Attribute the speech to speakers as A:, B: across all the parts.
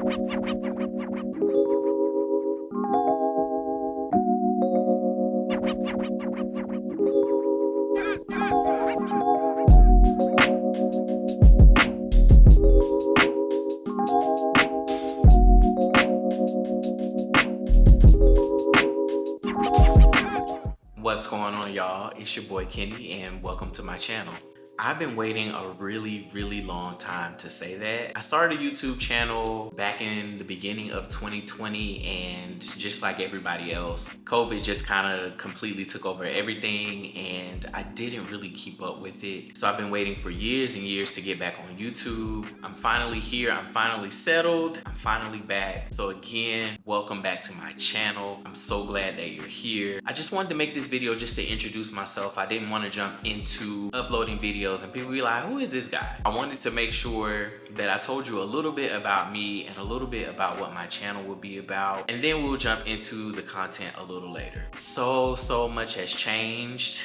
A: What's going on, y'all? It's your boy Kenny, and welcome to my channel. I've been waiting a really long time to say that. I started a YouTube channel back in the beginning of 2020, and just like everybody else, COVID just kind of completely took over everything, and I didn't really keep up with it. So I've been waiting for years and years to get back on YouTube. I'm finally here, I'm finally settled, I'm finally back. So again, welcome back to my channel. I'm so glad that you're here. I just wanted to make this video just to introduce myself. I didn't want to jump into uploading videos and people be like, who is this guy? I wanted to make sure that I told you a little bit about me and a little bit about what my channel will be about, and then we'll jump into the content a little later. So much has changed.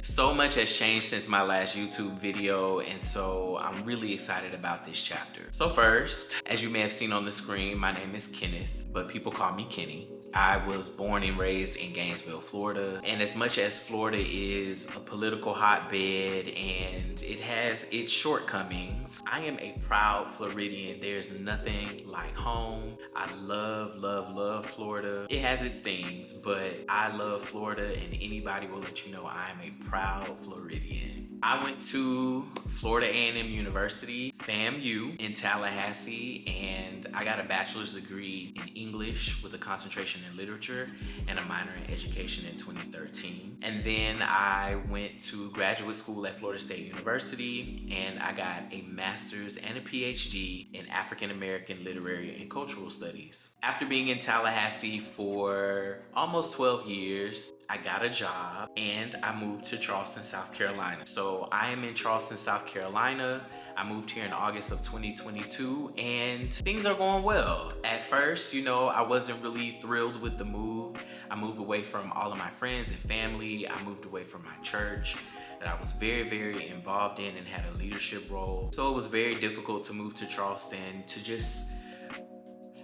A: So much has changed since my last YouTube video, and so I'm really excited about this chapter. So first, as you may have seen on the screen, my name is Kenneth, but people call me Kenny. I was born and raised in Gainesville, Florida. And as much as Florida is a political hotbed and it has its shortcomings, I am a proud Floridian. There's nothing like home. I love Florida. It has its things, but I love Florida, and anybody will let you know I am a proud Floridian. I went to Florida A&M University, FAMU, in Tallahassee, and I got a bachelor's degree in English with a concentration in literature and a minor in education in 2013. And then I went to graduate school at Florida State University, and I got a master's and a PhD in African American literary and cultural studies. After being in Tallahassee for almost 12 years, I got a job and I moved to Charleston, South Carolina. So I am in Charleston, South Carolina. I moved here in August of 2022, and things are going well. At first, I wasn't really thrilled with the move. I moved away from all of my friends and family. I moved away from my church that I was very involved in and had a leadership role. So it was very difficult to move to Charleston, to just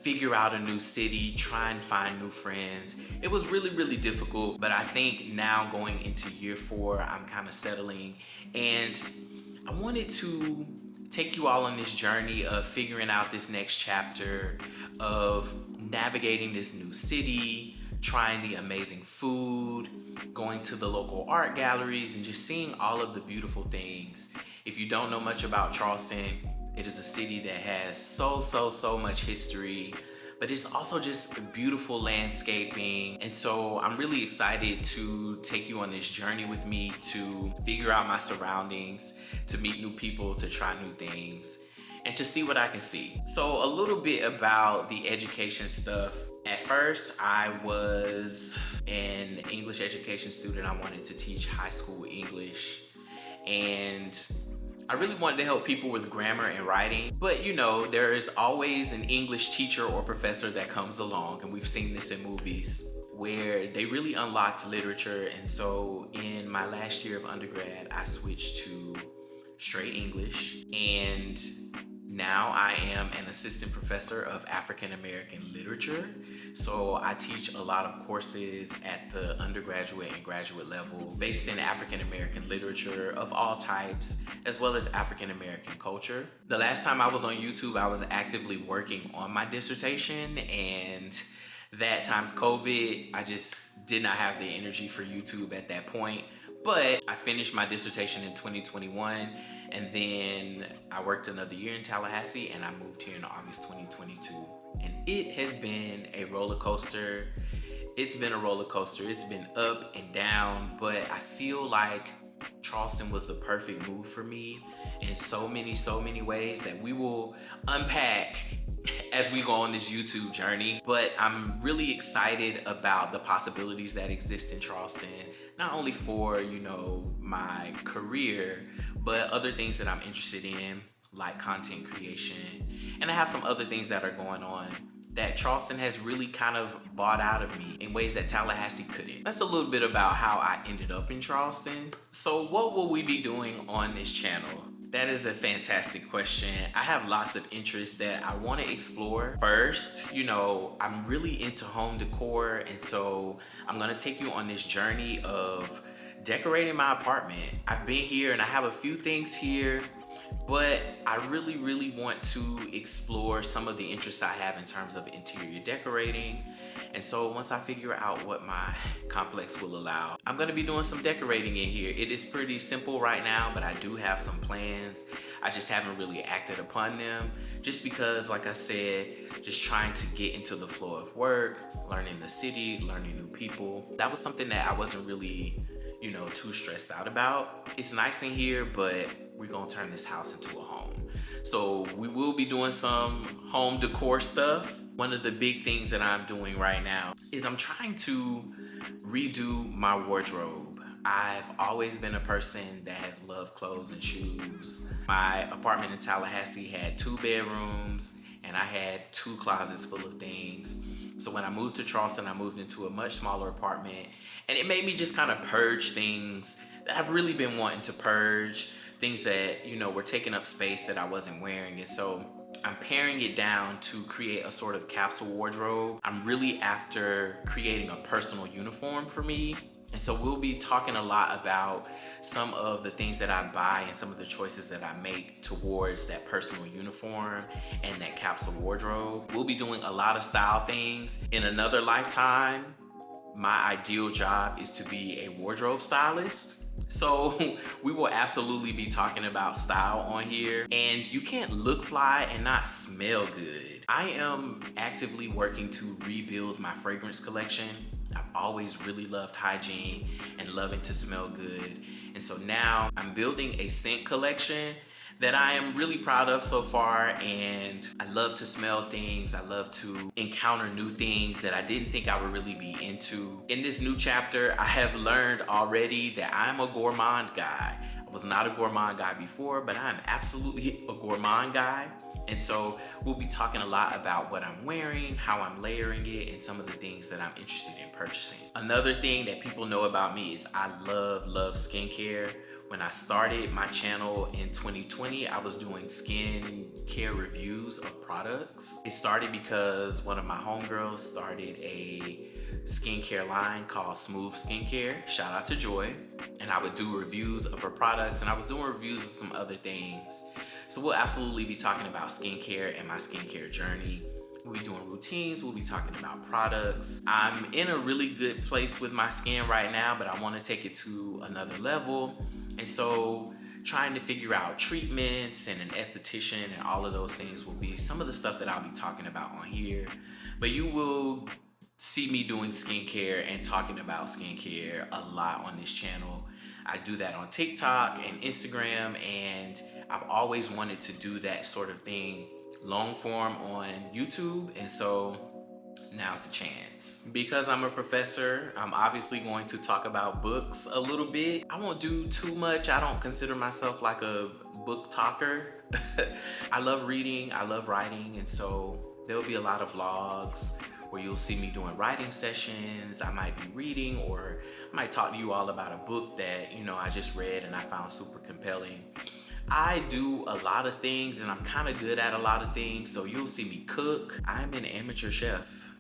A: figure out a new city, try and find new friends. It was really difficult, but I think now going into year 4, I'm kind of settling, and I wanted to take you all on this journey of figuring out this next chapter of navigating this new city, trying the amazing food, going to the local art galleries, and just seeing all of the beautiful things. If you don't know much about Charleston, it is a city that has so much history, but it's also just beautiful landscaping. And so I'm really excited to take you on this journey with me, to figure out my surroundings, to meet new people, to try new things, and to see what I can see. So a little bit about the education stuff. At first, I was an English education student. I wanted to teach high school English, and I really wanted to help people with grammar and writing, but there is always an English teacher or professor that comes along, and we've seen this in movies, where they really unlocked literature. And so in my last year of undergrad, I switched to straight English, and now I am an assistant professor of African American literature. So I teach a lot of courses at the undergraduate and graduate level based in African American literature of all types, as well as African American culture. The last time I was on YouTube, I was actively working on my dissertation, and that times COVID, I just did not have the energy for YouTube at that point. But I finished my dissertation in 2021, and then I worked another year in Tallahassee, and I moved here in August 2022. And it has been a roller coaster. It's been a roller coaster. It's been up and down, but I feel like Charleston was the perfect move for me in so many ways that we will unpack as we go on this YouTube journey. But I'm really excited about the possibilities that exist in Charleston, not only for, my career, but other things that I'm interested in, like content creation. And I have some other things that are going on that Charleston has really kind of bought out of me in ways that Tallahassee couldn't. That's a little bit about how I ended up in Charleston. So what will we be doing on this channel? That is a fantastic question. I have lots of interests that I want to explore. First, I'm really into home decor, and so I'm going to take you on this journey of decorating my apartment. I've been here and I have a few things here, but I really, really want to explore some of the interests I have in terms of interior decorating. And so once I figure out what my complex will allow, I'm gonna be doing some decorating in here. It is pretty simple right now, but I do have some plans. I just haven't really acted upon them just because, like I said, just trying to get into the flow of work, learning the city, learning new people. That was something that I wasn't really too stressed out about. It's nice in here, but we're gonna turn this house into a home. So we will be doing some home decor stuff. One of the big things that I'm doing right now is I'm trying to redo my wardrobe. I've always been a person that has loved clothes and shoes. My apartment in Tallahassee had 2 bedrooms and I had 2 closets full of things. So when I moved to Charleston, I moved into a much smaller apartment, and it made me just kind of purge things that I've really been wanting to purge, things that, were taking up space that I wasn't wearing. And so I'm paring it down to create a sort of capsule wardrobe. I'm really after creating a personal uniform for me. And so we'll be talking a lot about some of the things that I buy and some of the choices that I make towards that personal uniform and that capsule wardrobe. We'll be doing a lot of style things. In another lifetime, my ideal job is to be a wardrobe stylist. So we will absolutely be talking about style on here, and you can't look fly and not smell good. I am actively working to rebuild my fragrance collection. I've always really loved hygiene and loving to smell good. And so now I'm building a scent collection that I am really proud of so far, and I love to smell things. I love to encounter new things that I didn't think I would really be into. In this new chapter, I have learned already that I'm a gourmand guy. I was not a gourmand guy before, but I'm absolutely a gourmand guy. And so we'll be talking a lot about what I'm wearing, how I'm layering it, and some of the things that I'm interested in purchasing. Another thing that people know about me is I love skincare. When I started my channel in 2020, I was doing skincare reviews of products. It started because one of my homegirls started a skincare line called Smooth Skincare. Shout out to Joy. And I would do reviews of her products, and I was doing reviews of some other things. So we'll absolutely be talking about skincare and my skincare journey. We'll be doing routines, we'll be talking about products. I'm in a really good place with my skin right now, but I want to take it to another level. And so trying to figure out treatments and an esthetician and all of those things will be some of the stuff that I'll be talking about on here. But you will see me doing skincare and talking about skincare a lot on this channel. I do that on TikTok and Instagram, and I've always wanted to do that sort of thing long form on YouTube, and so now's the chance. Because I'm a professor, I'm obviously going to talk about books a little bit. I won't do too much. I don't consider myself like a book talker. I love reading, I love writing, and so there will be a lot of vlogs where you'll see me doing writing sessions. I might be reading, or I might talk to you all about a book that I just read and I found super compelling. I do a lot of things, and I'm kind of good at a lot of things, so you'll see me cook. I'm an amateur chef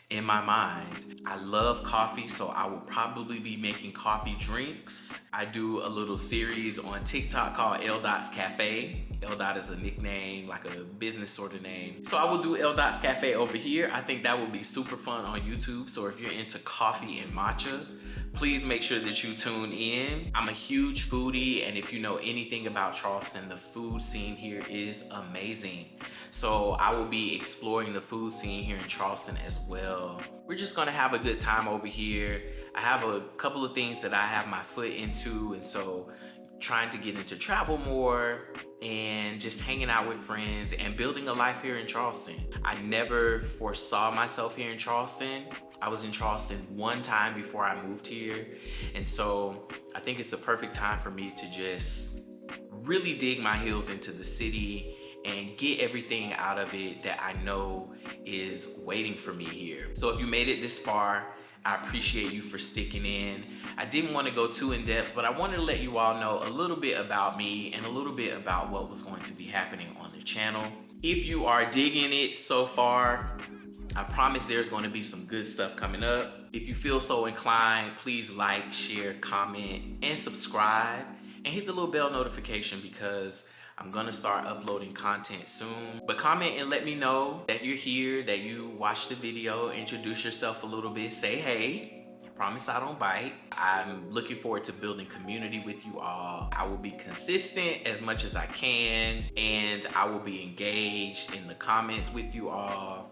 A: in my mind. I love coffee, so I will probably be making coffee drinks. I do a little series on TikTok called L Dot's Cafe. L Dot is a nickname, like a business sort of name. So I will do L Dot's Cafe over here. I think that will be super fun on YouTube. So if you're into coffee and matcha, please make sure that you tune in. I'm a huge foodie, and if you know anything about Charleston, the food scene here is amazing. So I will be exploring the food scene here in Charleston as well. We're just gonna have a good time over here. I have a couple of things that I have my foot into, and so trying to get into travel more and just hanging out with friends and building a life here in Charleston. I never foresaw myself here in Charleston. I was in Charleston one time before I moved here, and so I think it's the perfect time for me to just really dig my heels into the city and get everything out of it that I know is waiting for me here. So if you made it this far, I appreciate you for sticking in. I didn't want to go too in depth, but I wanted to let you all know a little bit about me and a little bit about what was going to be happening on the channel. If you are digging it so far, I promise there's going to be some good stuff coming up. If you feel so inclined, please like, share, comment, and subscribe, and hit the little bell notification because I'm gonna start uploading content soon. But comment and let me know that you're here, that you watched the video, introduce yourself a little bit, say hey. Promise I don't bite. I'm looking forward to building community with you all. I will be consistent as much as I can, and I will be engaged in the comments with you all.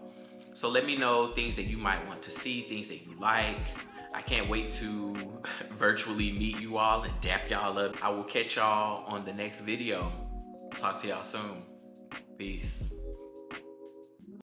A: So let me know things that you might want to see, things that you like. I can't wait to virtually meet you all and dap y'all up. I will catch y'all on the next video. Talk to y'all soon. Peace.